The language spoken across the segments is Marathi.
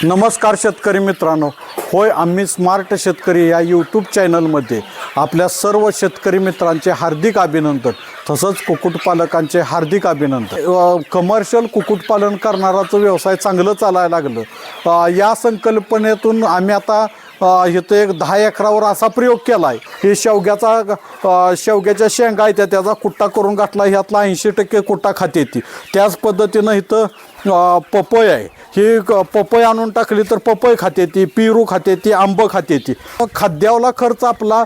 नमस्कार शेतकरी मित्रांनो, होय आम्ही स्मार्ट शेतकरी या यूट्यूब चॅनलमध्ये आपल्या सर्व शेतकरी मित्रांचे हार्दिक अभिनंदन, तसंच कुक्कुटपालकांचे हार्दिक अभिनंदन। कमर्शियल कुक्कुटपालन करणाराचं व्यवसाय चांगलं चालायला लागलं। या संकल्पनेतून आम्ही आता इथं एक 10 एकरावर असा प्रयोग केला आहे की शेवग्याच्या शेंगा आहेत त्याचा कुट्टा करून घातला, ह्यातला 80% कुट्टा खाते ती। त्याच पद्धतीनं इथं पपई आहे, ही पपई आणून टाकली तर पपई खाते ती, पेरू खाते ती, आंबं खाते ती। खाद्यावला खर्च आपला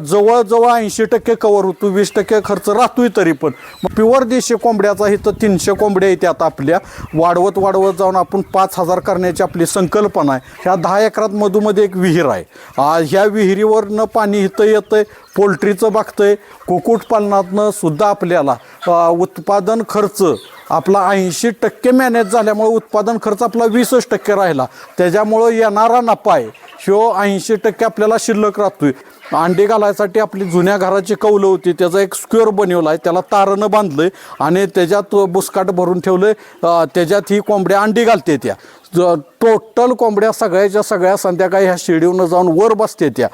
जवळजवळ 80% कवर होतो, 20% खर्च राहतोय। तरी पण प्युअर देशी कोंबड्याचा इथं 300 कोंबड्या येतात आपल्या, वाढवत जाऊन आपण 5000 करण्याची आपली संकल्पना आहे। ह्या 10 एकरात मधोमध एक विहीर आहे, ह्या विहिरीवरनं पाणी इथं येतंय, पोल्ट्रीचं बघतंय। कुक्कुटपालनातनं सुद्धा आपल्याला उत्पादन खर्च आपला 80% मॅनेज झाल्यामुळे उत्पादन खर्च आपला 20% राहिला, त्याच्यामुळं येणारा नफा आहे ह्यो 80% आपल्याला शिल्लक राहतोय। अंडी घालायसाठी आपली जुन्या घराची कौलं होती, त्याचा एक स्क्वेअर बनवला आहे, त्याला तारनं बांधलंय आणि त्याच्यात बुसकाट भरून ठेवलंय, त्याच्यात ही कोंबड्या अंडी घालते त्या। टोटल कोंबड्या सगळ्याच्या सगळ्या संध्याकाळी ह्या शिडीवनं जाऊन वर बसते त्या,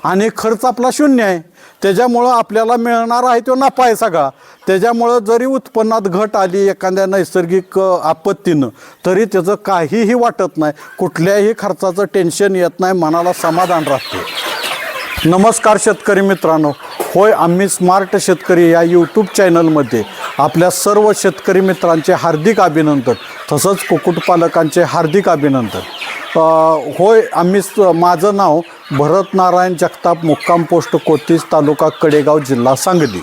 आणि खर्च आपला शून्य आहे। त्याच्यामुळं आपल्याला मिळणार आहे तो नफा आहे सगळा। त्याच्यामुळं जरी उत्पन्नात घट आली एखाद्या नैसर्गिक आपत्तीनं तरी त्याचं काहीही वाटत नाही, कुठल्याही खर्चाचं टेन्शन येत नाही, मनाला समाधान राहते। नमस्कार शेतकरी मित्रांनो, होय आम्ही स्मार्ट शेतकरी या यूट्यूब चॅनलमध्ये आपल्या सर्व शेतकरी मित्रांचे हार्दिक अभिनंदन, तसंच कुक्कुटपालकांचे हार्दिक अभिनंदन। होय माझं नाव भरत नारायण जगताप, मुक्काम पोस्ट कोतीस, तालुका कडेगाव, जिल्हा सांगली।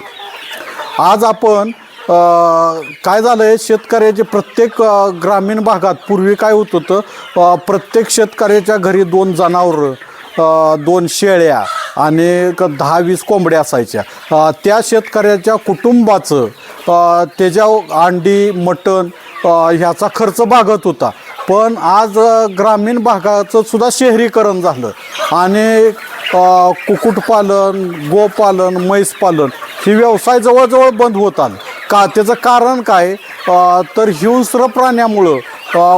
आज आपण काय झालं आहे, शेतकऱ्याचे प्रत्येक ग्रामीण भागात पूर्वी काय होत होतं, प्रत्येक शेतकऱ्याच्या घरी 2 जनावरं, 2 शेळ्या आणि 10-20 कोंबड्या असायच्या। त्या शेतकऱ्याच्या कुटुंबाचं त्याच्या अंडी मटण ह्याचा खर्च भागत होता। पण आज ग्रामीण भागाचं सुद्धा शहरीकरण झालं आणि कुक्कुटपालन, गोपालन, म्हैसपालन ही व्यवसाय जवळजवळ बंद होत आलं का? त्याचं कारण काय तर हिंस्र प्राण्यामुळं,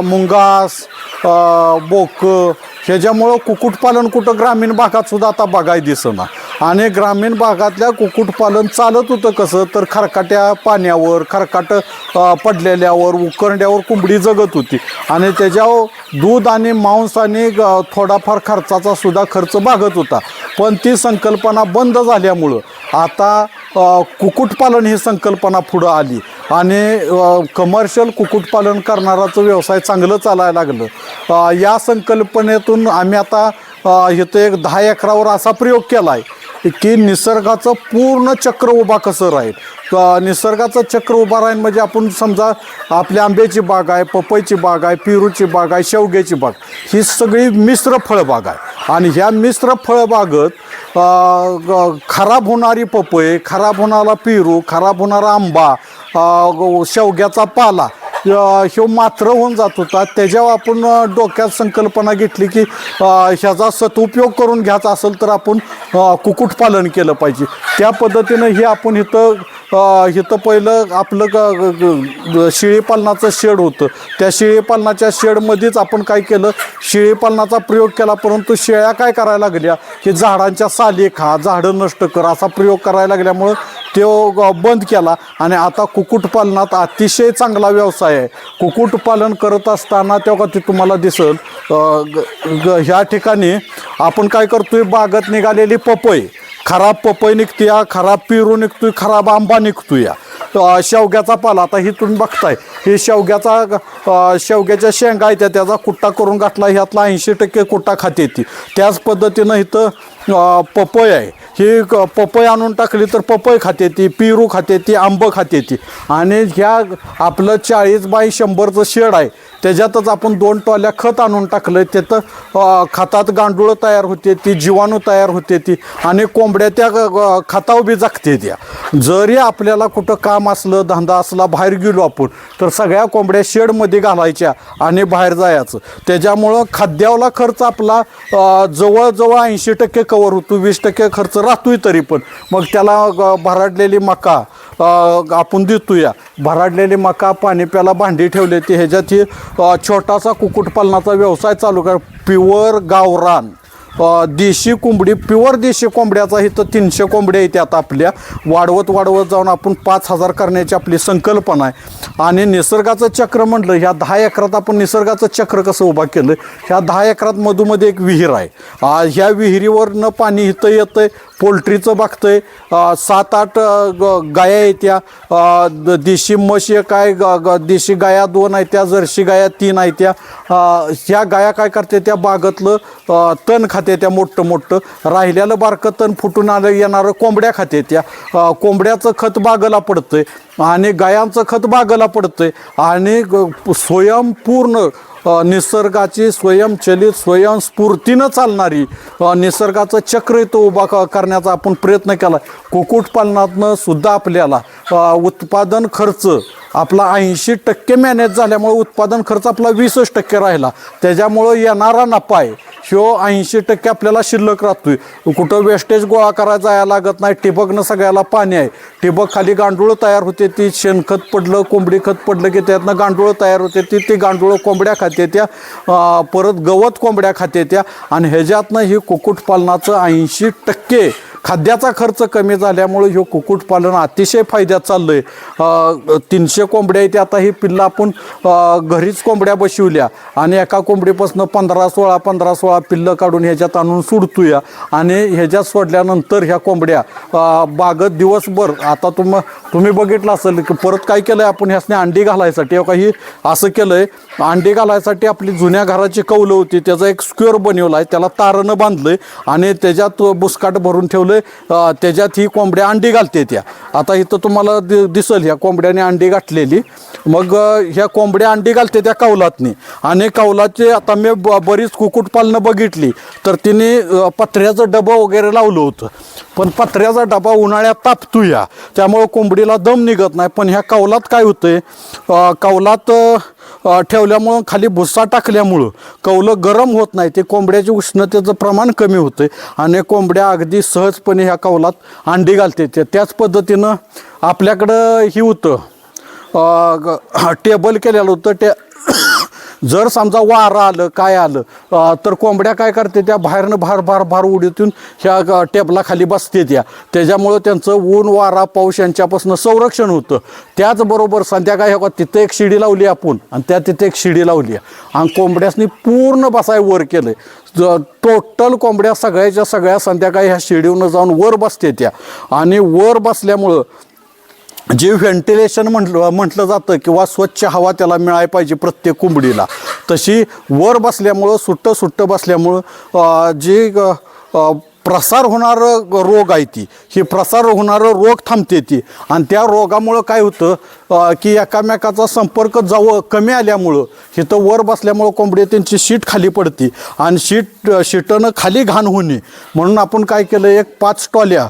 मुंगास, बोकं ह्याच्यामुळं कुक्कुटपालन कुठं ग्रामीण भागात सुद्धा आता बघायला दिसेना। आणि ग्रामीण भागातल्या कुक्कुटपालन चालत होतं कसं तर खरकाट्या पाण्यावर, खरकाट पडलेल्यावर, उकरड्यावर कोंबडी जगत होती आणि त्याच्यावर दूध आणि मांस आणि थोडाफार खर्चाचा सुद्धा खर्च भागत होता। पण ती संकल्पना बंद झाल्यामुळं आता कुक्कुटपालन ही संकल्पना पुढं आली आणि कमर्शियल कुक्कुटपालन करणाराचं व्यवसाय चांगलं चालायला लागलं। या संकल्पनेतून आम्ही आता इथं एक 10 एकरावर असा प्रयोग केला आहे की निसर्गाचं पूर्ण चक्र उभा कसं राहील। निसर्गाचं चक्र उभा राहील म्हणजे आपण समजा आपल्या आंब्याची बाग आहे, पपईची बाग आहे, पेरूची बाग आहे, शेवग्याची बाग, ही सगळी मिश्र फळबाग आहे। आणि ह्या मिश्र फळबागत खराब होणारी पपई, खराब होणारा पेरू, खराब होणारा आंबा, शेवग्याचा पाला ह्यो मात्र होऊन जात होता। त्याच्यावर आपण डोक्यात संकल्पना घेतली की ह्याचा सदुपयोग करून घ्यायचा असेल तर आपण कुक्कुटपालन केलं पाहिजे। त्या पद्धतीनं हे आपण इथं पहिलं आपलं शेळीपालनाचं शेड होतं, त्या शेळीपालनाच्या शेडमध्येच आपण काय केलं, शेळीपालनाचा प्रयोग केला। परंतु शेळ्या काय करायला लागल्या की झाडांच्या साली खा, झाडं नष्ट कर असा प्रयोग करायला लागल्यामुळं तो बंद केला आणि आता कुक्कुटपालनात अतिशय चांगला व्यवसाय आहे। कुक्कुटपालन करत असताना तेव्हा ते तुम्हाला दिसेल, ह्या ठिकाणी आपण काय करतोय, बागेत निघालेली पपई, खराब पपई निघते, खराब पेरू निघतोय, खराब आंबा निघतोय, शेवग्याचा पाला, आता ही तुम्ही बघताय हे शेवग्याच्या शेंगा आहेत त्याचा कुट्टा करून घातला, ह्यातला 80% कुट्टा खाते ती। त्याच पद्धतीनं इथं पपई आहे, ही पपई आणून टाकली तर पपई खाते ती, पेरू खाते ती, आंबं खाते ती। आणि ह्या आपलं 40 बाय 100चं शेड आहे, त्याच्यातच आपण 2 टोल्या खत आणून टाकलं, तिथं खतात गांडूळं तयार होते ती, जीवाणू तयार होते ती आणि कोंबड्या त्या खतावर बी जगते त्या। जरी आपल्याला कुठं काम असलं धंदा असला बाहेर गेलो आपण तर सगळ्या कोंबड्या शेडमध्ये घालायच्या आणि बाहेर जायचं. त्याच्यामुळं खाद्यावला खर्च आपला जवळजवळ 80% कवर होतो, 20% खर्च राहतोय तरी पण. मग त्याला भराडलेली मका आपण देतोया, भराडलेली मका, पाणी प्याला भांडी ठेवले ते ह्याच्यात ही छोटासा कुक्कुटपालनाचा व्यवसाय चालू कर. प्युअर गावरान देशी कोंबडी, प्युअर देशी कोंबड्याचा इथं 300 कोंबड्या येतात आपल्या. वाढवत जाऊन आपण 5000 करण्याची आपली संकल्पना आहे. आणि निसर्गाचं चक्र म्हटलं, ह्या 10 एकरात आपण निसर्गाचं चक्र कसं उभा केलं. ह्या 10 एकरात मधोमध्ये एक विहीर आहे. ह्या विहिरीवरनं पाणी इथं येतं आहे. पोल्ट्रीचं बघतंय, 7-8 गाया येत्या, देशी म्हशी एक आहे, देशी गाया 2 आहेत त्या, जर्सी गाया 3 आहेत त्या. ह्या गाया काय करते त्या बागेतलं तण खाते त्या, मोठं राहिलेलं बारकं तण फुटून आलं येणारं कोंबड्या खाते त्या. कोंबड्याचं खत बागेला पडतंय आणि गायांचं खत बागेला पडतंय. आणि स्वयंपूर्ण निसर्गाची स्वयंचलित स्वयंस्फूर्तीनं चालणारी निसर्गाचं चक्र इथं उभा करण्याचा आपण प्रयत्न केला. कुक्कुटपालनातनं सुद्धा आपल्याला उत्पादन खर्च आपला 80% मॅनेज झाल्यामुळे उत्पादन खर्च आपला 20% राहिला. त्याच्यामुळं येणारा नफा आहे ह्यो 80% आपल्याला शिल्लक राहतोय. कुठं वेस्टेज गोळा करायला जायला लागत नाही. ठिबकनं सगळ्याला पाणी आहे. ठिबक खाली गांडूळं तयार होते, ती शेणखत पडलं, कोंबडी खत पडलं की त्यातनं गांडूळं तयार होते, ती गांडूळं कोंबड्या खाते त्या, परत गवत कोंबड्या खाते त्या. आणि ह्याच्यातनं ही कुक्कुटपालनाचं 80% खाद्याचा खर्च कमी झाल्यामुळे हे कुक्कुटपालन अतिशय फायद्यात चाललं आहे. 300 कोंबड्या आहेत आता. ही पिल्लं आपण घरीच कोंबड्या बसवल्या आणि एका कोंबडीपासून 15-16 पिल्लं काढून ह्याच्यात आणून सोडतोया. आणि ह्याच्यात सोडल्यानंतर ह्या कोंबड्या बागत दिवसभर, आता तुम्ही बघितलं असेल की परत काय केलं आहे आपण ह्यासने अंडी घालायसाठी काही असं केलं आहे. अंडी घालायसाठी आपली जुन्या घराची कौलं होती, त्याचा एक स्क्वेअर बनवला आहे, त्याला तारनं बांधलं आहे आणि त्याच्यात बुसकाट भरून ठेवलं. त्याच्यात ही कोंबड्या अंडी घालते त्या. आता इथं तुम्हाला दिसल ह्या कोंबड्याने अंडी घातलेली. मग ह्या कोंबड्या अंडी घालते त्या कौलातनी. आणि कौलाचे आता मी बरीच कुक्कुटपालनं बघितली तर तिने पत्र्याचं डबं वगैरे लावलं होतं, पण पत्र्याचा डबा उन्हाळ्यात तापतो या, त्यामुळं कोंबडीला दम निघत नाही. पण ह्या कौलात काय होतंय, कौलात ठेवल्यामुळं खाली भुस्सा टाकल्यामुळं कौलं गरम होत नाही, ते कोंबड्याच्या उष्णतेचं प्रमाण कमी होतं आणि कोंबड्या अगदी सहजपणे ह्या कौलात अंडी घालते. त्याच पद्धतीनं आपल्याकडं ही होतं टेबल केलेलं होतं. जर समजा वारं आलं काय आलं तर कोंबड्या काय करते त्या बाहेरनं भार उडीतून ह्या टेबलाखाली बसते त्या. त्याच्यामुळं त्यांचं ऊन वारा पाऊस यांच्यापासून संरक्षण होतं. त्याचबरोबर संध्याकाळी तिथं एक शिडी लावली आपण आणि तिथे एक शिडी लावली आणि कोंबड्यासनी पूर्ण बसाय वर केलं. टोटल कोंबड्या सगळ्याच्या सगळ्या संध्याकाळी ह्या शिडीवरून जाऊन वर बसते त्या. आणि वर बसल्यामुळं जे व्हेंटिलेशन म्हटलं जातं किंवा स्वच्छ हवा त्याला मिळायला पाहिजे प्रत्येक कोंबडीला, तशी वर बसल्यामुळं सुट्ट बसल्यामुळं जे प्रसार होणारं रोग आहे ती, ही प्रसार होणारं रोग थांबते ती. आणि त्या रोगामुळं काय होतं की एकामेकाचा संपर्क कमी आल्यामुळं इथं वर बसल्यामुळं कोंबडी त्यांची शीट खाली पडते आणि शीटनं खाली घाण होणे म्हणून आपण काय केलं, एक 5 टॉल्या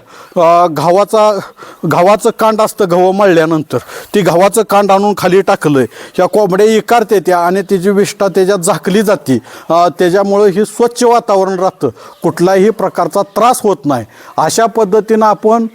गव्हाचं कांड असतं, गहू मळल्यानंतर ती गव्हाचं कांड आणून खाली टाकलं. ह्या कोंबड्या इकारते त्या आणि तिची विष्ठा त्याच्यात झाकली जाते. त्याच्यामुळं ही स्वच्छ वातावरण राहतं, कुठलाही प्रकारचा त्रास होत नाही. अशा पद्धतीनं आपण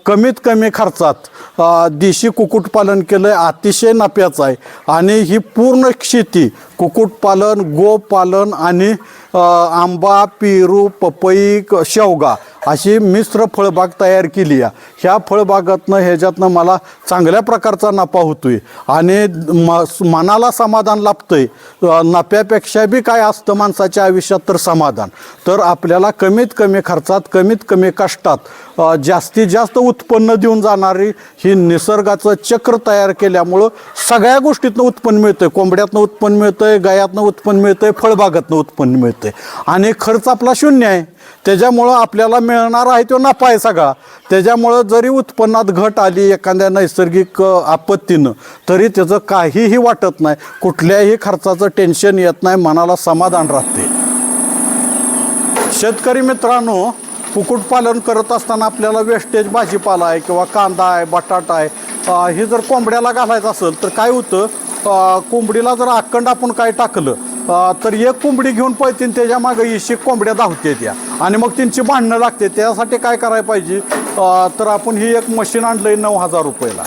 कमीत कमी खर्चात देशी कुक्कुटपालन केलं आहे. अतिशय नफ्याचं आहे आणि ही पूर्ण शेती कुक्कुटपालन, गोपालन आणि आंबा, पेरू, पपई, शेवगा अशी मिश्र फळबाग तयार केली आहे. ह्या फळबागातनं ह्याच्यातनं मला चांगल्या प्रकारचा नफा होतोय आणि मनाला समाधान लाभतंय. नफ्यापेक्षा बी काय असतं माणसाच्या आयुष्यात तर समाधान. तर आपल्याला कमीत कमी खर्चात कमीत कमी कष्टात जास्तीत जास्त उत्पन्न देऊन जाणारी ही निसर्गाचं चक्र तयार केल्यामुळं सगळ्या गोष्टीतनं उत्पन्न मिळतंय. कोंबड्यातनं उत्पन्न मिळतंय, गायातनं उत्पन्न मिळतंय, फळबागातनं उत्पन्न मिळतंय आणि खर्च आपला शून्य आहे. त्याच्यामुळं आपल्याला मिळणार आहे तो नफा आहे सगळा. त्याच्यामुळं जरी उत्पन्नात घट आली एखाद्या नैसर्गिक आपत्तीनं तरी त्याचं काहीही वाटत नाही, कुठल्याही खर्चाचं टेन्शन येत नाही, मनाला समाधान राहते. शेतकरी मित्रांनो, कुक्कुटपालन करत असताना आपल्याला वेस्टेज भाजीपाला आहे किंवा कांदा आहे, बटाटा आहे, हे जर कोंबड्याला घालायचं असेल तर काय होतं, कोंबडीला जर अखंड आपण काय टाकलं तर एक कोंबडी घेऊन पळतील, त्याच्या मागे 20 कोंबड्या धावते त्या आणि मग त्यांची भांडणं लागते. त्यासाठी काय करायला पाहिजे, तर आपण ही एक मशीन आणलं आहे 9,000 रुपयाला.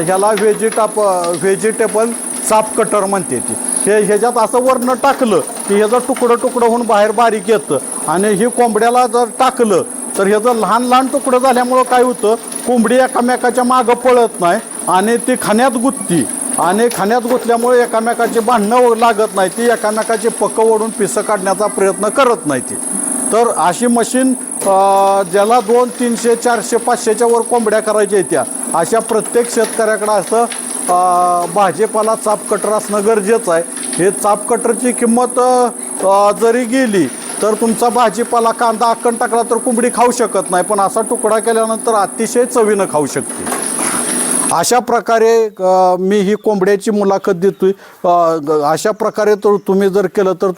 ह्याला व्हेजिटेबल चाप कटर म्हणते ती. ह्याच्यात असं वरनं टाकलं की ह्याचं तुकडं होऊन बाहेर बारीक येतं आणि ही कोंबड्याला जर टाकलं तर ह्याचं लहान तुकडं झाल्यामुळं काय होतं, कोंबडी एकामेकाच्या मागं पळत नाही आणि ती खाण्यात गुंतती आणि खाण्यात गुंतल्यामुळे एकामेकाची भांडणं लागत नाही, ती एकामेकाची पकं ओढून पिसं काढण्याचा प्रयत्न करत नाही ती. तर अशी मशीन ज्याला 200, 300, 400, 500च्या वर कोंबड्या करायच्या त्या, अशा प्रत्येक शेतकऱ्याकडं असं भाजीपाला चाप कटर असणं गरजेचं आहे. हे चाप कटरची किंमत जरी गेली तर तुमचा भाजीपाला कांदा अक्कन टाकला तर कोंबडी खाऊ शकत नाही, पण असा तुकडा केल्यानंतर अतिशय चवीनं खाऊ शकते. अशा प्रकारे मी ही कोंबड्याची मुलाखत देतोय. अशा प्रकारे तर तुम्ही जर केलं तर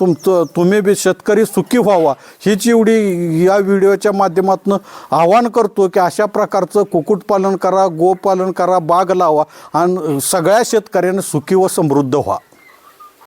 तुम्ही बी शेतकरी सुखी व्हावा हीच एवढी या व्हिडिओच्या माध्यमातून आवाहन करतो की अशा प्रकारचं कुक्कुटपालन करा, गोपालन करा, बाग लावा आणि सगळ्या शेतकऱ्यांनी सुखी व समृद्ध व्हा.